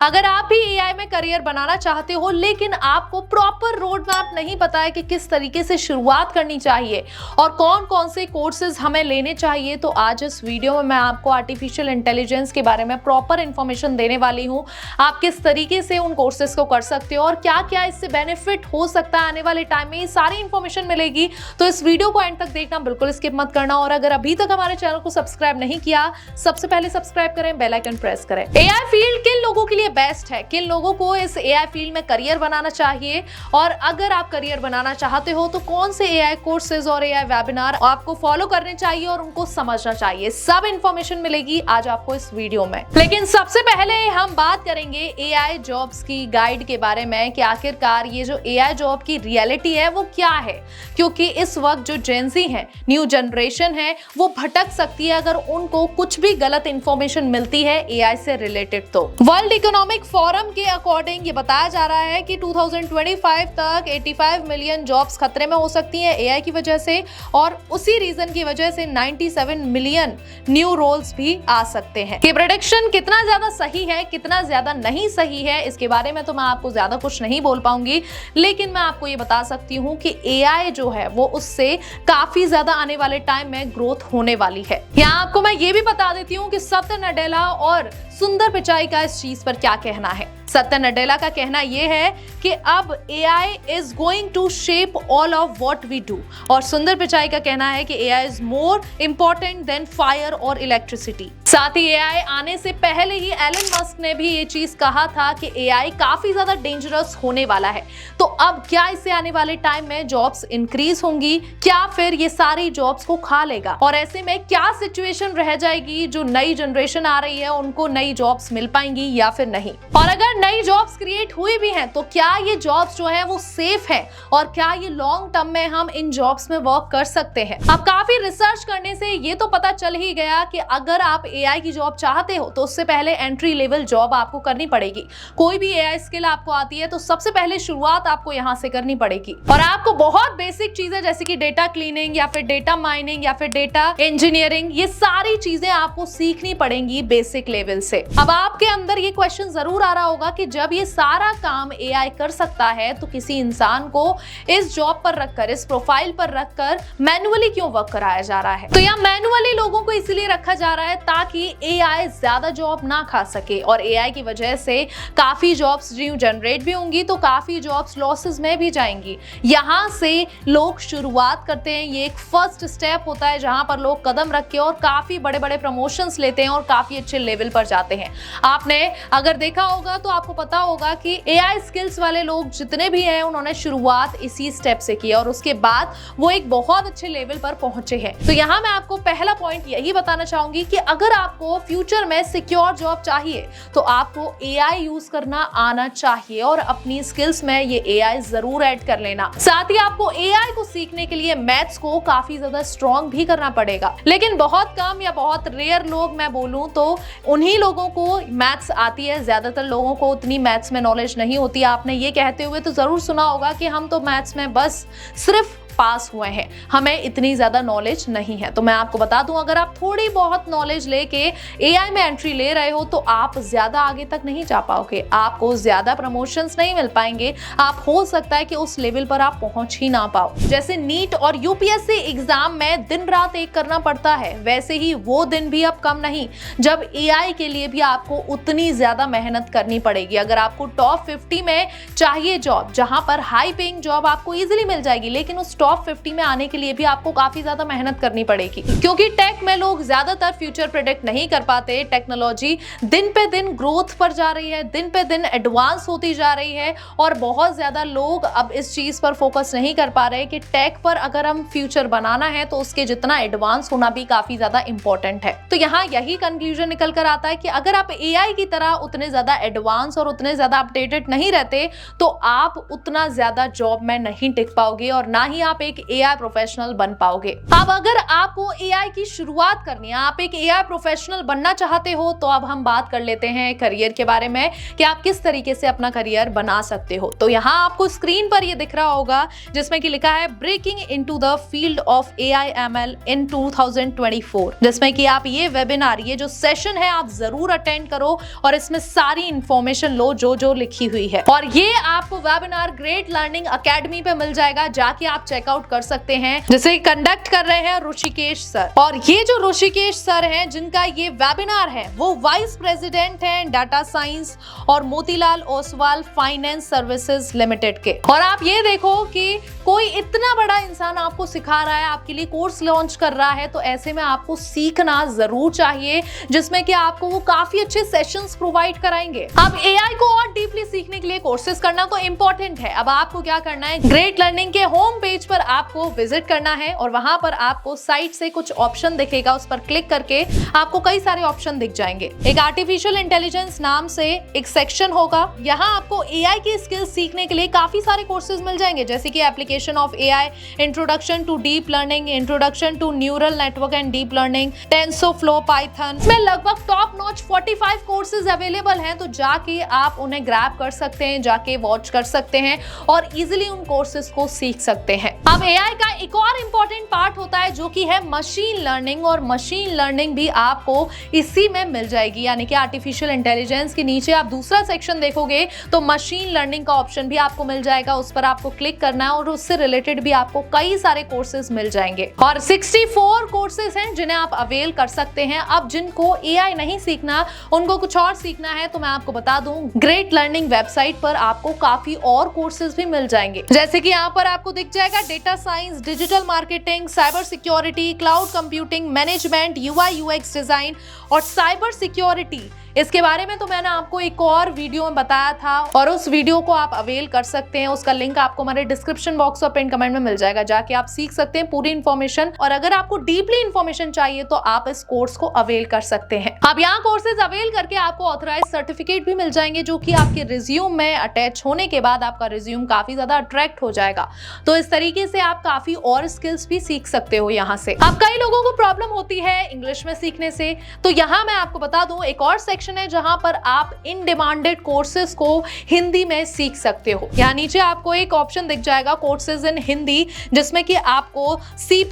अगर आप भी एआई में करियर बनाना चाहते हो लेकिन आपको प्रॉपर रोड मैप नहीं पता है कि किस तरीके से शुरुआत करनी चाहिए और कौन कौन से कोर्सेज हमें लेने चाहिए, तो आज इस वीडियो में मैं आपको आर्टिफिशियल इंटेलिजेंस के बारे में प्रॉपर इंफॉर्मेशन देने वाली हूं। आप किस तरीके से उन कोर्सेज को कर सकते हो और क्या क्या इससे बेनिफिट हो सकता है आने वाले टाइम में, ये सारी इंफॉर्मेशन मिलेगी। तो इस वीडियो को एंड तक देखना, बिल्कुल स्किप मत करना। और अगर अभी तक हमारे चैनल को सब्सक्राइब नहीं किया, सबसे पहले सब्सक्राइब करें, बेल आइकन प्रेस करें। एआई फील्ड किन लोगों के लिए बेस्ट है, किन लोगों को इस एआई फील्ड में करियर बनाना चाहिए, और अगर आप करियर बनाना चाहते हो तो कौन से एआई कोर्सेज और एआई वेबिनार आपको फॉलो करने चाहिए और उनको समझना चाहिए, सब इंफॉर्मेशन मिलेगी आज आपको इस वीडियो में। लेकिन सबसे पहले हम बात करेंगे एआई जॉब्स की गाइड के बारे में कि आखिरकार ये जो एआई जॉब की रियलिटी है वो क्या है, क्योंकि इस वक्त जो जेनजी है, न्यू जनरेशन है, वो भटक सकती है अगर उनको कुछ भी गलत इंफॉर्मेशन मिलती है एआई से रिलेटेड। तो वर्ल्ड इकोनॉमिक फोरम के अकॉर्डिंग ये बताया जा रहा है कि 2025 तक 85 मिलियन जॉब्स खतरे में हो सकती हैं एआई की वजह से, और उसी रीजन की वजह से 97 मिलियन न्यू रोल्स भी आ सकते हैं। कि प्रेडिक्शन कितना ज्यादा सही है, कितना ज्यादा नहीं सही है, इसके बारे में तो मैं आपको ज्यादा कुछ नहीं बोल पाऊंगी, लेकिन मैं आपको ये बता सकती हूँ कि एआई जो है वो उससे काफी ज्यादा आने वाले टाइम में ग्रोथ होने वाली है। यहाँ आपको मैं ये भी बता देती हूँ कि सत्य नडेला और सुंदर पिचाई का इस चीज पर क्या कहना है। सत्य नडेला का कहना यह है कि अब AI is going to shape all of what we do, और सुंदर पिचाई का कहना है कि AI is more important than fire और इलेक्ट्रिसिटी। साथ ही एआई आने से पहले ही एलन मस्क ने भी ये चीज कहा था कि एआई काफी ज्यादा डेंजरस होने वाला है। तो अब क्या इससे आने वाले टाइम में जॉब्स इंक्रीज होंगी, क्या फिर ये सारी जॉब्स को खा लेगा, और ऐसे में क्या सिचुएशन रह जाएगी, जो नई जनरेशन आ रही है उनको नई जॉब्स मिल पाएंगी या फिर नहीं, और अगर नई जॉब्स क्रिएट हुई भी हैं तो क्या ये जॉब्स जो है वो सेफ है, और क्या ये लॉन्ग टर्म में हम इन जॉब्स में वर्क कर सकते हैं। अब काफी रिसर्च करने से ये तो पता चल ही गया कि अगर आप एआई की जॉब चाहते हो तो उससे पहले एंट्री लेवल जॉब आपको करनी पड़ेगी। कोई भी एआई स्किल आपको आती है तो सबसे पहले शुरुआत आपको यहाँ से करनी पड़ेगी, और आपको बहुत बेसिक चीजें जैसे कि डेटा क्लीनिंग या फिर डेटा माइनिंग या फिर डेटा इंजीनियरिंग, ये सारी चीजें आपको सीखनी पड़ेंगी बेसिक लेवल से। अब आपके अंदर ये क्वेश्चन जरूर आ रहा होगा कि जब ये सारा काम एआई कर सकता है तो किसी इंसान को इस जॉब पर रखकर, इस प्रोफाइल पर रखकर मैन्युअली क्यों वर्क कराया जा रहा है। तो यहाँ मैन्युअली लोगों को इसलिए रखा जा रहा है ताकि एआई ज्यादा जॉब ना खा सके, और एआई की वजह से काफी जॉब्स न्यू जनरेट भी होंगी तो काफी जॉब्स लॉसेस में भी जाएंगी। यहाँ से लोग शुरुआत करते हैं, ये एक फर्स्ट स्टेप होता है जहां पर लोग कदम रख के और काफी बड़े बड़े प्रमोशंस लेते हैं और काफी अच्छे लेवल पर जाते हैं। आपने अगर देखा होगा तो आपको पता होगा कि एआई स्किल्स वाले लोग जितने भी हैं उन्होंने शुरुआत इसी स्टेप से की और उसके बाद वो एक बहुत अच्छे लेवल पर पहुंचे हैं। तो यहाँ मैं आपको पहला पॉइंट यही बताना चाहूंगी कि अगर आपको फ्यूचर में सिक्योर जॉब चाहिए तो आपको एआई यूज करना आना चाहिए और अपनी स्किल्स में ये एआई जरूर ऐड कर लेना। साथ ही आपको एआई को सीखने के लिए मैथ्स को काफी ज्यादा स्ट्रॉन्ग भी करना पड़ेगा, लेकिन बहुत कम या बहुत रेयर लोग, मैं बोलूं तो उन्हीं लोगों को मैथ्स आती है। ज्यादातर लोगों को उतनी मैथ्स में नॉलेज नहीं होती। आपने ये कहते हुए तो जरूर सुना होगा कि हम तो मैथ्स में बस सिर्फ पास हुए हैं, हमें इतनी ज्यादा नॉलेज नहीं है। तो मैं आपको बता दूं, अगर आप थोड़ी बहुत नॉलेज लेके एआई में एंट्री ले रहे हो तो आप ज्यादा आगे तक नहीं जा पाओगे, आपको ज्यादा प्रमोशंस नहीं मिल पाएंगे, आप हो सकता है कि उस लेवल पर आप पहुंच ही ना पाओ। जैसे नीट और यूपीएससी एग्जाम में दिन रात एक करना पड़ता है, वैसे ही वो दिन भी अब कम नहीं जब एआई के लिए भी आपको उतनी ज्यादा मेहनत करनी पड़ेगी। अगर आपको टॉप 50 में चाहिए जॉब, जहां पर हाई पेइंग जॉब आपको इजीली मिल जाएगी, लेकिन उस टॉप 50 में आने के लिए भी आपको काफी ज्यादा मेहनत करनी पड़ेगी, क्योंकि टेक में लोग ज्यादातर फ्यूचर प्रेडिक्ट नहीं कर पाते। टेक्नोलॉजी दिन पे दिन ग्रोथ पर जा रही है, दिन पे दिन एडवांस होती जा रही है, और बहुत ज्यादा लोग अब इस चीज पर फोकस नहीं कर पा रहे कि टेक पर अगर हम फ्यूचर बनाना है तो उसके जितना एडवांस होना भी काफी ज्यादा इंपॉर्टेंट है। तो यहाँ यही कंक्लूजन निकल कर आता है कि अगर आप एआई की तरह उतने ज्यादा एडवांस और उतने ज्यादा अपडेटेड नहीं रहते तो आप उतना ज्यादा जॉब में नहीं टिक पाओगे, और ना ही आप आप एक एआई प्रोफेशनल बन पाओगे। अब अगर आपको एआई की शुरुआत करनी है, आप एक एआई प्रोफेशनल बनना चाहते हो, तो अब हम बात कर लेते हैं करियर के बारे में कि आप किस तरीके से अपना करियर बना सकते हो। तो यहाँ आपको स्क्रीन पर ये दिख रहा होगा जिसमें कि लिखा है breaking into the field of AI ML in 2024, जिसमें कि आप ये वेबिनार, ये जो सेशन है आप जरूर अटेंड करो और इसमें सारी इंफॉर्मेशन लो जो लिखी हुई है। और ये आपको वेबिनार ग्रेट लर्निंग एकेडमी पे मिल जाएगा, जाके आप चेकआउट कर सकते हैं, जिसे कंडक्ट कर रहे हैं ऋषिकेश सर। और ये जो ऋषिकेश सर हैं जिनका ये वेबिनार है, वो वाइस प्रेसिडेंट हैं डाटा साइंस और Motilal Oswal finance services limited के। और आप ये देखो कि कोई इतना बड़ा इंसान आपको सिखा रहा है, आपके लिए कोर्स लॉन्च कर रहा है, तो ऐसे में आपको सीखना जरूर चाहिए, जिसमें कि आपको वो काफी अच्छे सेशंस प्रोवाइड कराएंगे। अब एआई को और डीपली सीखने के लिए कोर्सेज करना तो इंपॉर्टेंट है। अब आपको क्या करना है, ग्रेट लर्निंग के होम पेज पर आपको विजिट करना है और वहां पर आपको साइट से कुछ ऑप्शन दिखेगा, उस पर क्लिक करके आपको कई सारे ऑप्शन दिख जाएंगे। एक आर्टिफिशियल इंटेलिजेंस नाम से एक सेक्शन होगा, यहाँ आपको एआई की स्किल्स सीखने के लिए काफी सारे कोर्सेज मिल जाएंगे, जैसे कि application of AI, introduction to deep learning, introduction to neural network and deep learning, TensorFlow, Python. इसमें लगभग टॉप नॉच 45 कोर्सेज अवेलेबल हैं, तो जाके आप उन्हें ग्रैब कर सकते हैं, जाके वॉच कर सकते हैं और इजीली उन कोर्सेज को सीख सकते हैं। अब एआई का एक और इंपॉर्टेंट पार्ट होता है जो कि है मशीन लर्निंग, और मशीन लर्निंग भी आपको इसी में मिल जाएगी, यानी कि आर्टिफिशियल इंटेलिजेंस के नीचे आप दूसरा सेक्शन देखोगे तो मशीन लर्निंग का ऑप्शन भी आपको मिल जाएगा, उस पर आपको क्लिक करना है और उससे रिलेटेड भी आपको कई सारे कोर्सेज मिल जाएंगे। और 64 कोर्सेज हैं जिन्हें आप अवेल कर सकते हैं। अब जिनको एआई नहीं सीखना, उनको कुछ और सीखना है, तो मैं आपको बता दूं, ग्रेट लर्निंग वेबसाइट पर आपको काफी और कोर्सेज भी मिल जाएंगे, जैसे कि यहाँ पर आपको दिख जाएगा data science, digital marketing, cyber security, cloud computing, management, UI UX design और साइबर सिक्योरिटी। इसके बारे में तो मैंने आपको एक और वीडियो में बताया था और उस वीडियो को आप अवेल कर सकते हैं, उसका लिंक आपको हमारे डिस्क्रिप्शन बॉक्स और पिन कमेंट में मिल जाएगा, जाके आप सीख सकते हैं पूरी इन्फॉर्मेशन। और अगर आपको डीपली इन्फॉर्मेशन चाहिए तो आप इस कोर्स को अवेल कर सकते हैं। अब यहाँ कोर्सेज अवेल करके आपको ऑथराइज सर्टिफिकेट भी मिल जाएंगे, जो कि आपके रिज्यूम में अटैच होने के बाद आपका रिज्यूम काफी ज्यादा अट्रैक्ट हो जाएगा। तो इस तरीके से आप काफी और स्किल्स भी सीख सकते हो यहाँ से। अब कई लोगों को प्रॉब्लम होती है इंग्लिश में सीखने से, तो यहाँ मैं आपको बता दूं एक और सेक्शन है जहां पर आप इन डिमांडेड कोर्सेज को हिंदी में सीख सकते हो। यहाँ नीचे आपको एक ऑप्शन दिख जाएगा कोर्सेज इन हिंदी, जिसमें कि आपको C++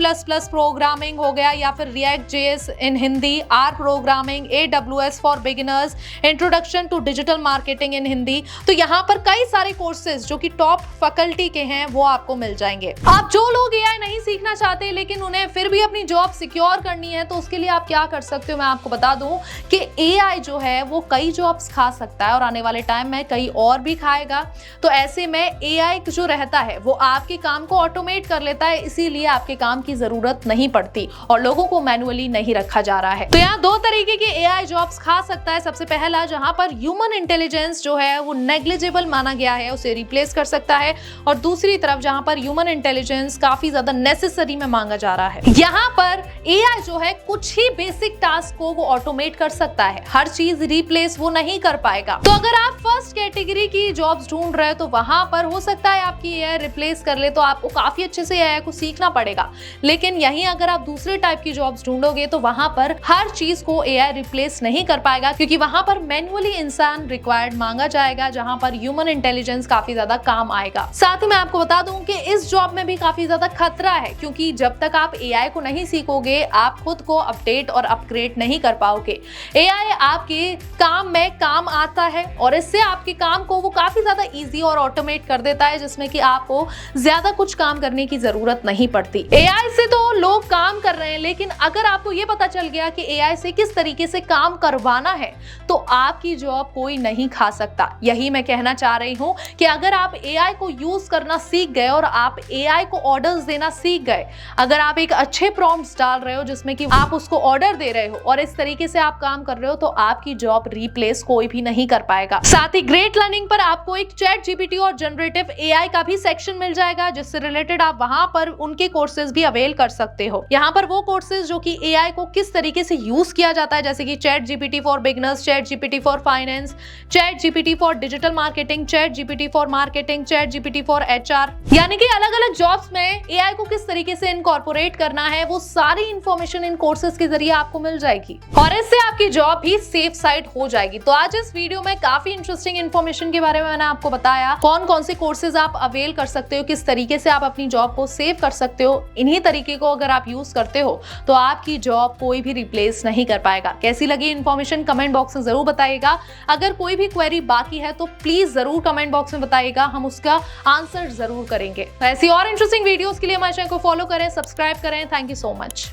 प्रोग्रामिंग हो गया या फिर React JS in Hindi, R programming, AWS for beginners, introduction to digital marketing in Hindi. तो यहाँ पर कई सारे कोर्सेज जो कि टॉप फैकल्टी के हैं वो आपको मिल जाएंगे। आप जो लोग एआई नहीं सीखना चाहते लेकिन उन्हें फिर भी अपनी जॉब सिक्योर करनी है, तो उसके लिए आप क्या कर सकते हो, मैं आपको बता दूं कि एआई जो है वो कई जॉब्स खा सकता है और आने वाले टाइम में कई और भी खाएगा। तो ऐसे में एआई जो रहता है वो आपके काम को ऑटोमेट कर लेता है, इसीलिए आपके काम की जरूरत नहीं पड़ती और लोगों को मैनुअली नहीं रखा जा रहा है। तो यहाँ दो तरीके के एआई जॉब्स खा सकता है। सबसे पहला, जहां पर ह्यूमन इंटेलिजेंस जो है वो नेग्लिजिबल माना गया है, उसे रिप्लेस कर सकता है, और दूसरी तरफ जहां पर ह्यूमन इंटेलिजेंस काफी ज्यादा नेसेसरी में मांगा जा रहा है, यहाँ पर एआई जो है कुछ ही बेसिक टास्क को वो ऑटोमेट कर सकता है, हर चीज रिप्लेस वो नहीं कर पाएगा। तो अगर आप फर्स्ट कैटेगरी की जॉब्स ढूंढ रहे हो तो वहां पर हो सकता है आपकी एआई रिप्लेस कर ले, तो आपको काफी अच्छे से एआई को सीखना पड़ेगा। लेकिन यहीं अगर आप दूसरे टाइप की जॉब्स ढूंढोगे तो वहां पर हर चीज को एआई रिप्लेस नहीं कर पाएगा, क्योंकि वहां पर मैन्युअली इंसान रिक्वायर्ड मांगा जाएगा, जहां पर ह्यूमन इंटेलिजेंस काफी ज्यादा काम आएगा। साथ ही मैं आपको बता दूं कि इस जॉब में भी काफी ज्यादा खतरा है, क्योंकि जब तक आप एआई को नहीं सीखोगे आप खुद को अपडेट और अपग्रेड नहीं कर पाओगे। एआई आपके काम में काम आता है और इससे आपके काम को वो काफी ज्यादा इजी और ऑटोमेट कर देता है, जिसमें कि आपको ज्यादा कुछ काम करने की जरूरत नहीं पड़ती। एआई से तो लोग काम कर रहे हैं, लेकिन अगर आपको ये पता चल गया कि एआई से किस तरीके से काम करवाना है तो आपकी जॉब कोई नहीं खा सकता। यही मैं कहना चाह रही हूँ कि अगर आप एआई को यूज करना सीख गए और आप एआई को ऑर्डर्स देना सीख गए, अगर आप एक अच्छे प्रॉम्प्ट्स डाल रहे हो जिसमें कि आप उसको ऑर्डर दे रहे हो और इस तरीके से आप काम कर रहे हो, तो आपकी आपकी जॉब रिप्लेस कोई भी नहीं कर पाएगा। साथ ही ग्रेट लर्निंग पर आपको एक चैट जीपीटी और जनरेटिव एआई का भी सेक्शन मिल जाएगा, जिससे रिलेटेड आप वहां पर उनके कोर्सेज भी अवेल कर सकते हो। यहाँ पर वो कोर्सेज जो कि एआई को किस तरीके से यूज किया जाता है, जैसे कि chat GPT for beginners, chat GPT for finance, chat GPT for digital marketing, chat GPT for marketing, chat GPT for HR, यानी कि अलग अलग जॉब्स में एआई को किस तरीके से इनकॉर्पोरेट करना है, वो सारी इंफॉर्मेशन इन कोर्सेज के जरिए आपको मिल जाएगी और इससे आपकी जॉब भी सेफ साइड हो जाएगी। तो आज इस वीडियो में काफी इंटरेस्टिंग इंफॉर्मेशन के बारे में मैंने आपको बताया, कौन कौन से कोर्सेज आप अवेल कर सकते हो, किस तरीके से आप अपनी जॉब को सेव कर सकते हो। इन्हीं तरीके को अगर आप यूज करते हो तो आपकी जॉब कोई भी रिप्लेस नहीं कर पाएगा। कैसी लगी इंफॉर्मेशन कमेंट बॉक्स में जरूर बताइएगा। अगर कोई भी क्वेरी बाकी है तो प्लीज जरूर कमेंट बॉक्स में बताइएगा, हम उसका आंसर जरूर करेंगे। ऐसी और इंटरेस्टिंग वीडियोस के लिए हमारे चैनल को फॉलो करें, सब्सक्राइब करें। Thank you so much.